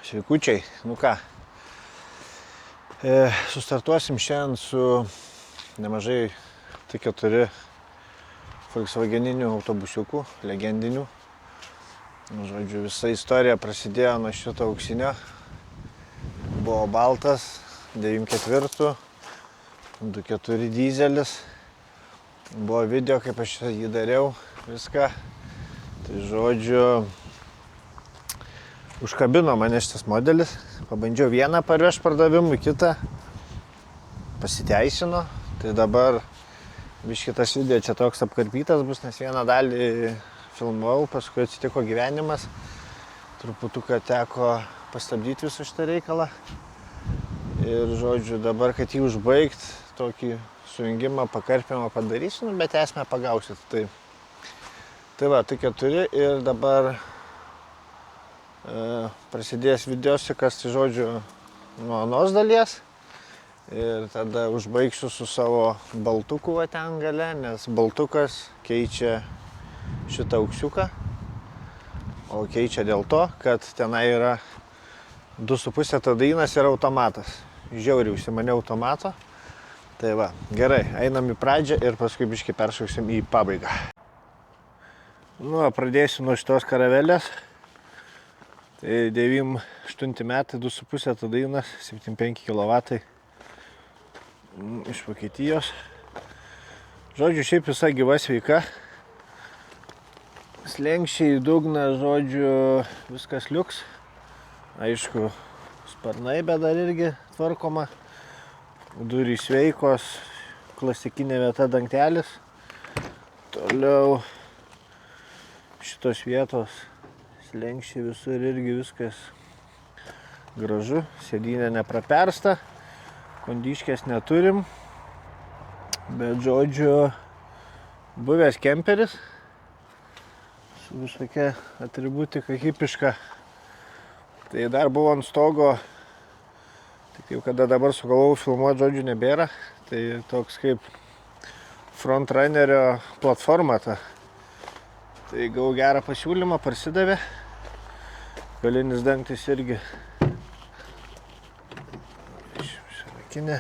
Sveikučiai, nu ką, sustartuosim šiandien su nemažai T4 Volkswageninių autobusiukų, legendinių. Nu, žodžiu, visa istorija prasidėjo nuo šito auksinio. Buvo baltas, 94, 2.4 dizelis. Buvo video, kaip aš jį dariau, viską. Tai žodžiu, užkabino mane šitas modelis. Pabandžiau vieną parvežti pardavimui, kitą. Pasiteisino. Tai dabar šitas video čia toks apkarpytas bus, nes vieną dalį filmavau, paskui atsitiko gyvenimas. Truputuką teko pastabdyti visą šitą reikalą. Ir žodžiu, dabar, kad jį užbaigt, tokį sujungimą, pakarpimą padarysiu, bet esmę pagausit. Tai va, T4 ir dabar prasidės videosikas, tai žodžiu, nuo anos dalies. Ir tada užbaigsiu su savo baltuku va ten gale, nes baltukas keičia šitą auksiuką. O keičia dėl to, kad tenai yra 2.5 tadainas ir automatas. Žiauriai užsimaniau automato. Tai va, gerai, einam į pradžią ir paskui biškį peršauksim į pabaigą. Nu, pradėsiu nuo šitos karavelės. Tai 98 metai, 2.5 tadainas, 75 kW iš Vokietijos. Žodžiu, šiaip visa gyva sveika. Slenkščiai, dugna, žodžiu, viskas liuks. Aišku, sparnai, bet dar irgi tvarkoma. Durys sveikos, klasikinė vieta dangtelis. Toliau šitos vietos slenkščiai visur irgi viskas gražu. Sėdynė neprapersta, kondiškės neturim. Bet žodžiu, buvęs kemperis su visokia atributika hipiška. Tai dar buvo ant stogo, tik jau kada dabar sugalvojau filmuoti, žodžiu, nebėra. Tai toks kaip frontrunnerio platforma ta. Tai gavau gerą pasiūlymą, parsidavė. Galinis dangtis irgi šarakinė.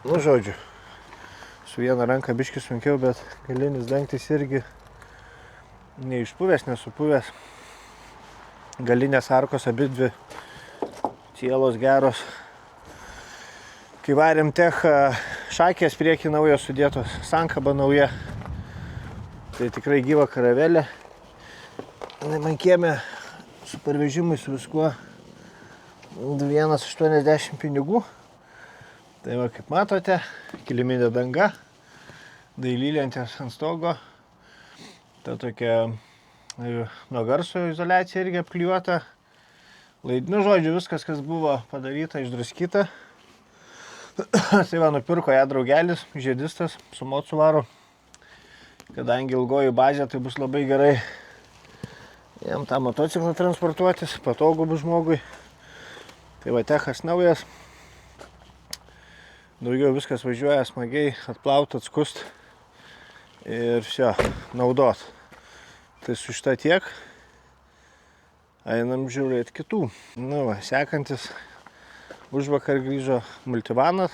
Nu, žodžiu, su viena ranka biškį sunkiau, bet galinis dangtis irgi neišpuvęs, nesupuvęs. Galinės arkos abidvi cielos geros. Kai varėm tech, šakės priekį naujos sudėtos, sankaba nauja. Tai tikrai gyva karavelė. Man kieme su parvežimui su viskuo 1,80 pinigų. Tai va, kaip matote, kiliminė danga, dailylentės ant stogo. Ta tokia nuo garso izoliacija irgi apklijuota. Nu, žodžiu, viskas, kas buvo padaryta, išdraskyta. Tai va, nupirko ją draugelis, žiedistas, su mocu varo. Kadangi ilgoji bazė, tai bus labai gerai jam tą motociklą transportuotis, patogu bus žmogui. Tai va, techas naujas. Daugiau viskas važiuoja smagiai, atplaut, atskust ir šio, naudot. Tai su šita tiek. Einam žiūrėti kitų. Nu va, sekantis užvakar grįžo multivanas,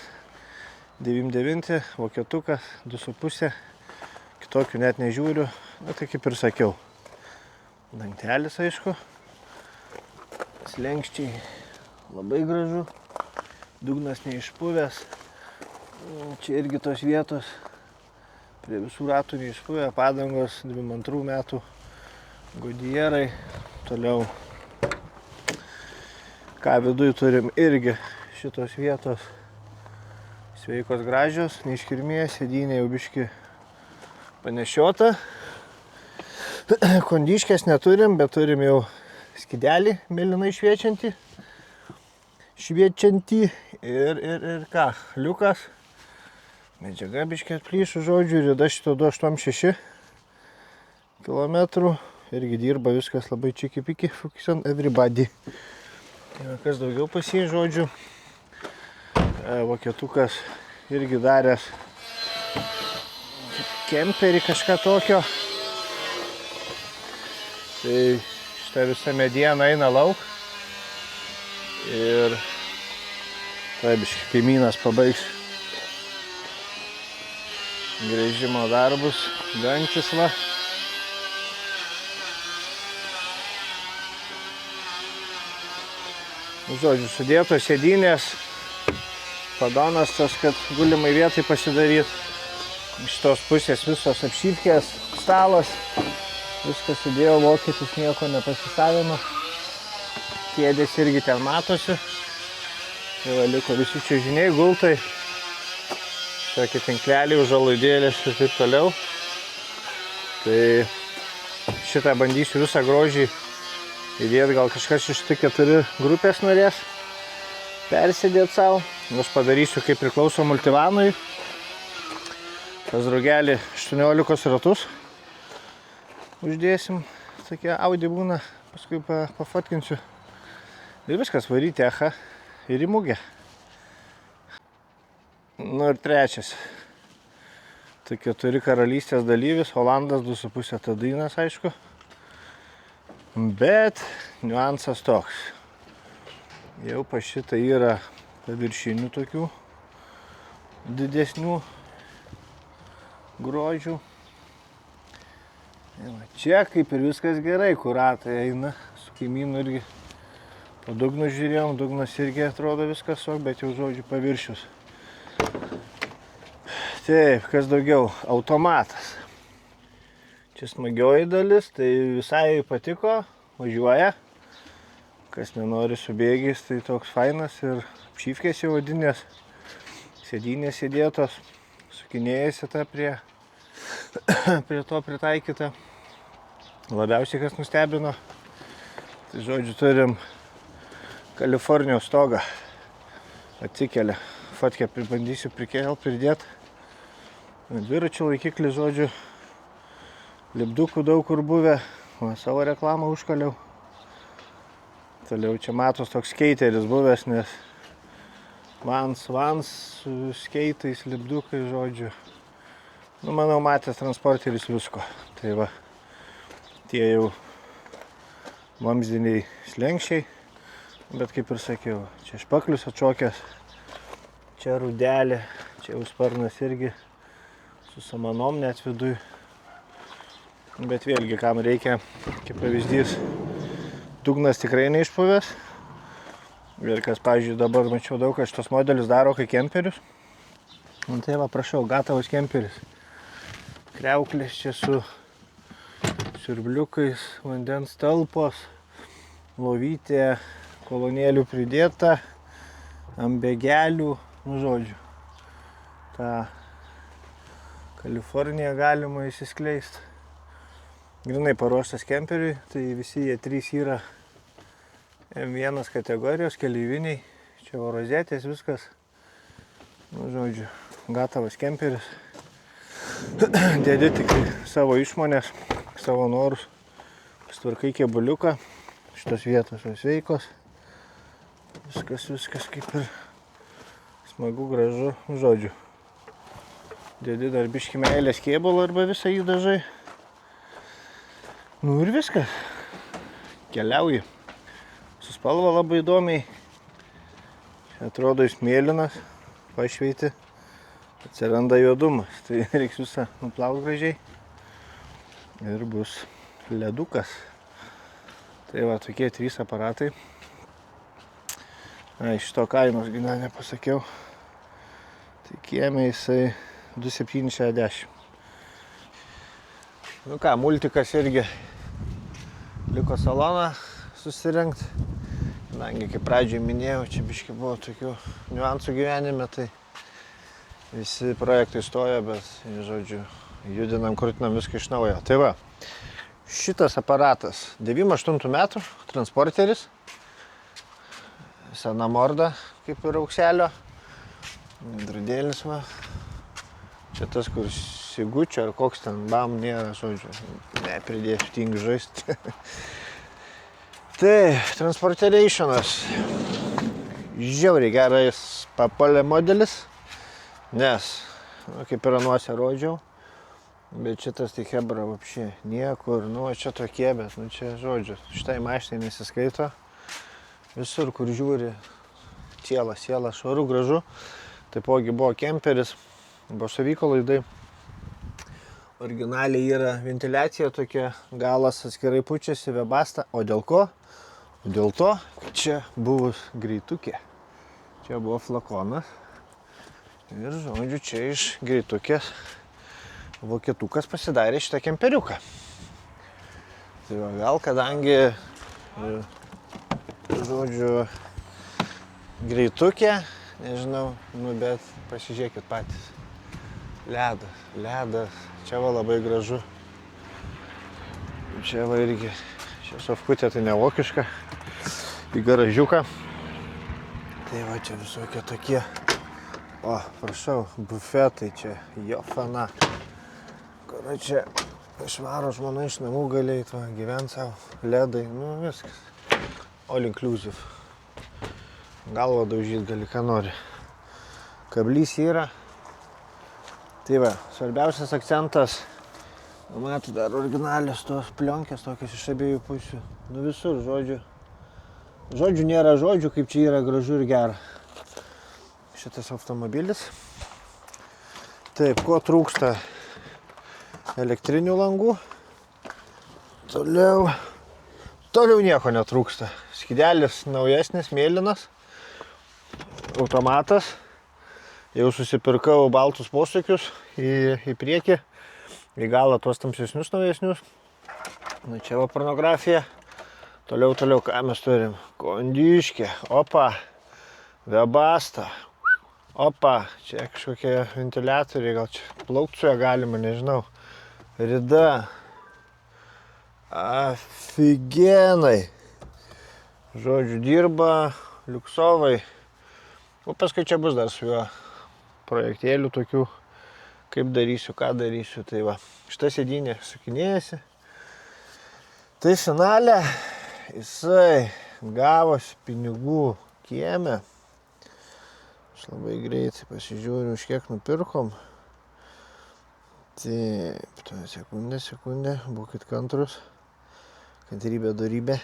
99, vokietukas, 2.5. Kitokių net nežiūriu, na tai kaip ir sakiau. Dangtelis, aišku. Slenkščiai labai gražu. Dugnas neišpuvęs. Čia irgi tos vietos. Prie visų ratų neišpuvę. Padangos 22 metų. Godierai. Toliau. Ką viduj turim irgi šitos vietos. Sveikos gražios. Neiškirmėję, sėdynė jau biški panešiota. Kondiškės neturim, bet turim jau skydelį mėlynai šviečiantį. Ir ką, liukas. Medžiaga biškė atplyšų, žodžiu, rida šito 286 km. Irgi dirba viskas labai čiki-piki, focus on everybody. Kas daugiau pasie, žodžiu. Vokietukas irgi daręs kemperį kažką tokio. Tai šitą visą medieną eina lauk. Ir biškai kaimynas pabaigs grįžimo darbus, dangtis va. Žodžiu, sudėtos sėdynės, padonas tas, kad gulimai vietai pasidaryt. Iš tos pusės visos apšypkės, stalas, viskas sudėjo, vokietis nieko nepasisavino. Kėdės irgi ten matosi. Tai va, liko visi čiužiniai, gultai, tokie tinkleliai, užuolaidėlės ir taip toliau. Tai šitą bandysiu visą grožį įdėti, gal kažkas iš tų 4 grupės norės persidėti savo. Aš padarysiu kaip priklauso multivanui. Tas draugelį 18 ratus uždėsim, tokie Audi būna, paskui pafotkinsiu. Ir viskas, varyti techą ir į mugę. Nu ir trečias. Tai 4 karalystės dalyvis, Olandas 2,5 tadainas, aišku. Bet niuansas toks. Jau pa šitą yra paviršinių tokių didesnių grožių. Čia kaip ir viskas gerai, kuratai eina, su kaimynu irgi po dugnu žiūrėjom, dugnas irgi atrodo viskas ok, bet jau žodžiu paviršius. Taip, kas daugiau, automatas. Čia smagioji dalis, tai visai patiko, važiuoja. Kas nenori su bėgiais, tai toks fainas ir apšyfkės jau vadinės, sėdynės sėdėtos, sukinėjasi tą prie to pritaikytą. Labiausiai kas nustebino, tai žodžiu turim Kalifornijos stogą, atsikelia. Fotkę bandysiu pridėti. Dviračių laikiklį, žodžiu, lipdukų daug kur buvę, savo reklamą užkaliau. Toliau čia matos toks skateris buvęs, nes Vans su skeitais, lipdukai, žodžiu. Nu, manau, matęs transporteris visko. Tai va, tie jau vamzdiniai slenkščiai. Bet kaip ir sakiau, čia špaklius atšokęs, čia rudelė, čia jau sparnas irgi su samanom net viduj. Bet vėlgi, kam reikia, kaip pavyzdys, dugnas tikrai neišpuvęs. Ir kas, pavyzdžiui, dabar mačiau daug, kad šitos modelius daro kai kemperius. Tai va, prašau, gatavas kemperis. Kriauklės čia su siurbliukais, vandens talpos, lovytė, kolonėlių pridėta, ant bėgelių, nu žodžiu. Ta Kalifornija galima įsiskleisti. Grinai paruoštas kemperiui, tai visi jie 3 yra M1 kategorijos, keleiviniai, čia rozetės, viskas. Nu, žodžiu, gatavas kemperis. Dėdi tik savo išmonės, savo norus. Stvarkai kėbuliuką, šitos vietos sveikos. Viskas kaip ir smagu, gražu, žodžiu. Dėdi dar biškį meilės kėbulą arba visą jį dažai. Nu ir viskas. Keliauji. Su spalva labai įdomiai. Atrodo jis mėlynas, pašveiti. Atsiranda juodumas. Tai reiks visą nuplauti gražiai. Ir bus ledukas. Tai va, tokie 3 aparatai. Šito kainos gina nepasakiau. Tai kiemė jisai 2,760. Nu ką, multikas irgi liko saloną susirengti. Kadangi, kaip pradžioj minėjau, čia biškai buvo tokių niuansų gyvenime, tai visi projektai stojo, bet, žodžiu, judinam, krutinam viską iš naujo. Tai va, šitas aparatas 98 metų, transporteris, sena morda, kaip ir aukselio, drudėlis va. Čia tas, kur sigučio ar koks ten bam nėra, žodžiu, nepridėsiu, tingi žaisti. Tai, transporterationas, žiauriai geras papolė modelis, nes, kaip ir anuose rodžiau, bet šitas tai hebra vapšė niekur, nu, čia tokie, bet, nu, čia, žodžiu, šitai mašinai nesiskaito. Visur, kur žiūri, siela, švaru, gražu. Taipogi buvo kemperis, buvo šaviko laidai. Originaliai yra ventiliacija tokia, galas atskirai pučiasi, Webasto. O dėl ko? Dėl to, kad čia buvus greitukė. Čia buvo flakonas. Ir, žodžiu, čia iš greitukės vokietukas pasidarė šitą kemperiuką. Tai va, gal kadangi, žodžiu, greitukė, nežinau, bet pasižiūrėkit patys. Ledas. Čia va labai gražu. Čia va irgi, čia sofkutė tai ne vokiška, į garažiuką. Tai va čia visokie tokie, o, prašau, bufetai čia, jo fana. Kur čia išvaro žmona iš namų galėjai, va, gyvent savo, ledai, nu viskas. All inclusive. Galvą daužyt gali, ką nori. Kablys yra. Tai va, svarbiausias akcentas, matai, dar originalios tos plionkės tokios iš abiejų pusių. Nu visur, žodžiu. Žodžių nėra žodžių, kaip čia yra gražu ir gera. Šitas automobilis. Taip, ko trūksta? Elektrinių langų. Toliau nieko netrūksta. Skydelis naujesnis, mėlynas. Automatas. Jau susipirkau baltus posūkius į priekį, į galą tuos tamsesnius naujesnius. Na čia va pornografija. Toliau, ką mes turim? Kondiškė, opa, Webasto, opa, čia kažkokie ventiliatoriai, gal čia plaukt su ją galima, nežinau. Rida, afigenai. Žodžiu, dirba, liuksovai. O paskui čia bus dar su juo projektėlių tokių, kaip darysiu, ką darysiu. Tai va, šita sėdynė sukinėjasi. Tai finale jisai gavosi pinigų kieme. Aš labai greitai pasižiūriu, už kiek nupirkom. Taip, sekundė, būkit kantrus. Kantrybė, dorybė.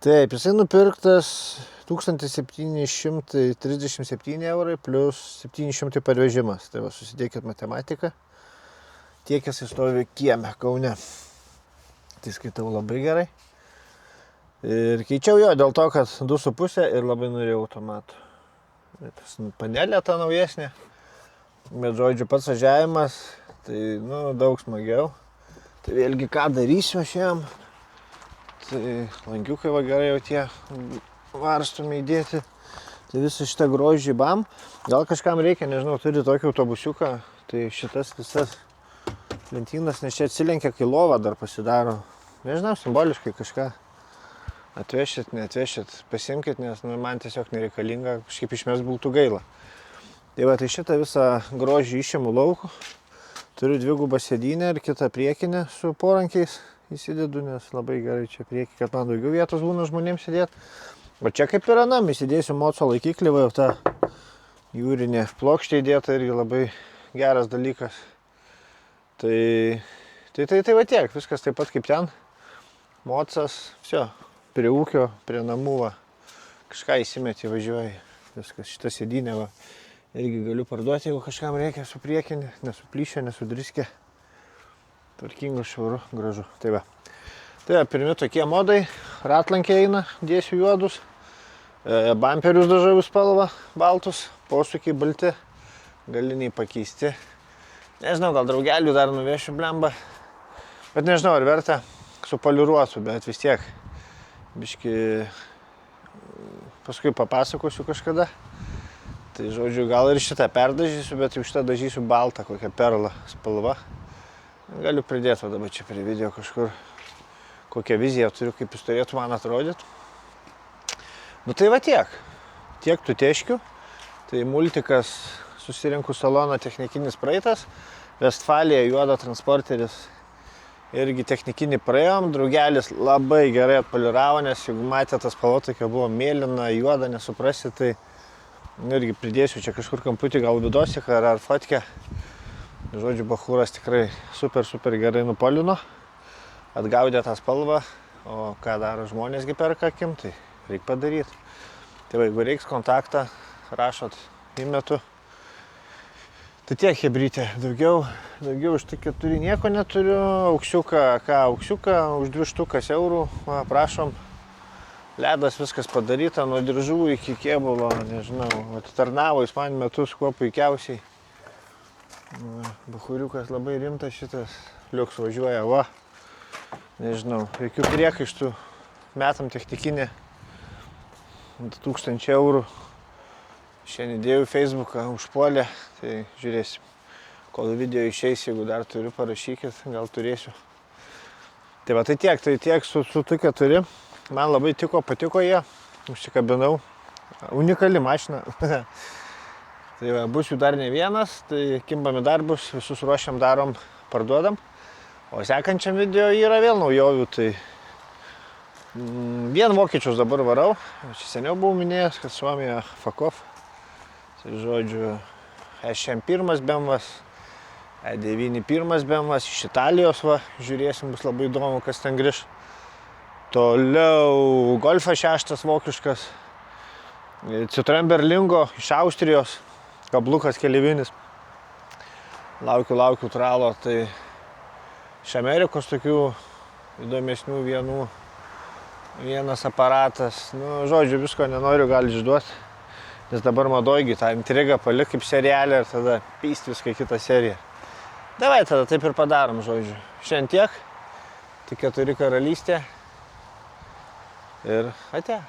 Taip, jisai nupirktas 1737 eurai plus 700 parvežimas. Tai va, susidėkit matematiką. Tiek jisai stovi kieme, Kaune. Tai skaitau labai gerai. Ir keičiau jo dėl to, kad 2,5 ir labai norėjau automatų. Panelė ta naujesnė. Bet žodžiu, pats važiavimas, tai nu, daug smagiau. Tai vėlgi ką darysiu aš jam. Tai lankiukai va gerai jau tie varstomi įdėti. Tai visą šitą grožį bam. Gal kažkam reikia, nežinau, turi tokį autobusiuką. Tai šitas visas lentynas, nes čia atsilenkia, kai lova dar pasidaro. Nežinau, simboliškai kažką atvešit, neatvešit, pasiimkit, nes nu, man tiesiog nereikalinga, kažkaip išmest būtų gaila. Tai va, tai šitą visą grožį išimu lauku. Turiu dvigubą sėdynę ir kitą priekinę su porankiais. Įsidedu, nes labai gerai čia priekį, kad man daugiau vietos būna žmonėms sėdėti. O čia kaip ir anam, įsidėsiu moco laikiklį, va jau ta jūrinė plokštė įdėta irgi labai geras dalykas. Tai va tiek, viskas taip pat kaip ten. Mocas, viso, prie ūkio, prie namų, va. Kažką įsimeti, važiuoji. Viskas, šitą sėdynę, va. Irgi galiu parduoti, jeigu kažkam reikia su priekinė, nesuplyšę, nesudriskė. Tvarkingu, švaru, gražu. Tai va. Tai va, pirmi tokie modai. Ratlankiai eina, dėsiu juodus. Bamperius dažau spalvą, baltus. Posūkiai balti. Galiniai pakeisti. Nežinau, gal draugelių dar nuvešiu blemba. Bet nežinau, ar verta supoliruosiu, bet vis tiek. Biški paskui papasakosiu kažkada. Tai žodžiu, gal ir šitą perdažysiu, bet jau šitą dažysiu baltą, kokią perlą spalva. Galiu pridėti dabar čia prie video kažkur, kokią viziją turiu, kaip jis turėtų man atrodyti. Nu tai va tiek. Tiek tų teškių. Tai multikas susirinku saloną technikinis praeitas. Vestfalija juodo transporteris. Irgi technikinį praėjom. Draugelis labai gerai atpoliravo, nes jeigu matė tas spalva tokia buvo mėlyna, juoda, nesuprasi, tai irgi pridėsiu čia kažkur kamputį, gal vidosiką ar fotkę. Žodžiu, bachūras tikrai super gerai nupolino, atgaudė tą spalvą, O ką daro žmonėsgi perka akim, tai reikia padaryti. Tai va, jeigu reiks kontaktą, rašot, įmetu. Tai tiek hebrytė, daugiau už tai 4 nieko neturiu, auksiuką už 2 štukas eurų, va, prašom. Ledas viskas padaryta, nuo diržų iki kėbulo, nežinau, atitarnavo jis man metus kuo puikiausiai. Bachuriukas labai rimtas šitas, liuks važiuoja, va. Nežinau, jokių priekaištų, metam technikinė, 1000 eurų. Šiandien įdėjau į Facebooką, užpuolė, tai žiūrėsim. Kol video išeis, jeigu dar turiu, parašykit, gal turėsiu. Tai va, tai tiek su tokia turi. Man labai patiko jie, užsikabinau. Unikali mašina. Tai va, bus jų dar ne vienas, tai kimbami darbus, visus ruošiam, darom, parduodam. O sekančiam video yra vėl naujovių, tai vien vokiečius dabar varau. Čia seniau buvau minėjęs, kad Suomija fakov. Tai žodžiu, SM1 BMWs, E91 BMWs, iš Italijos va, žiūrėsim, bus labai įdomu, kas ten grįž. Toliau Golfas 6 vokiškas, Citroen Berlingo iš Austrijos, kablukas kelevinis. Laukiu tralo, tai iš Amerikos tokių įdomesnių vienas aparatas. Nu, žodžiu, visko nenoriu gali išduoti, nes dabar madoigi tą intrigą palik kaip serialę ir tada pyst viską kitą seriją. Davai tada taip ir padarom, žodžiu. Šiandien tiek, tik 4 karalystė ir ate.